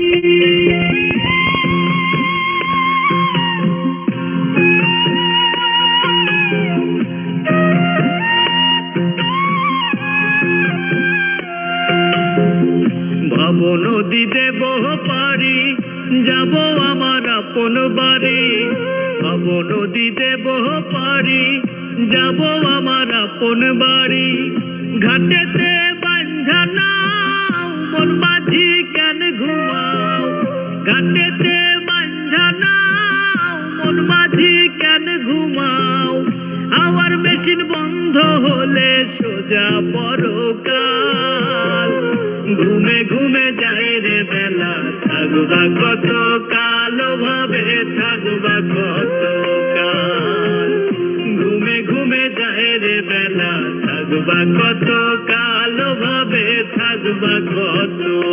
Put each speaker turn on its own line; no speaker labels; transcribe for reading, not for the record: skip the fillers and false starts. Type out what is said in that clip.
ভাব নদী দেব পারি যাব আমার আপন বাড়ি। ভাব নদী দেব পারি যাব আমার আপন বাড়ি। ঘাটেতে বাঁধা নাও মন মাঝি কেন ঘুমাও। ঘাটেতে বাঁধা নাও মন মাঝি কেন ঘুমাও। আওয়ার মেশিন বন্ধ হলে সোজা পরকাল। ঘুমে ঘুমে যায় রে বেলা থাকবা কত কাল ভাবে থাকবা কত কাল। ঘুমে ঘুমে যায় রে বেলা থাকবা কত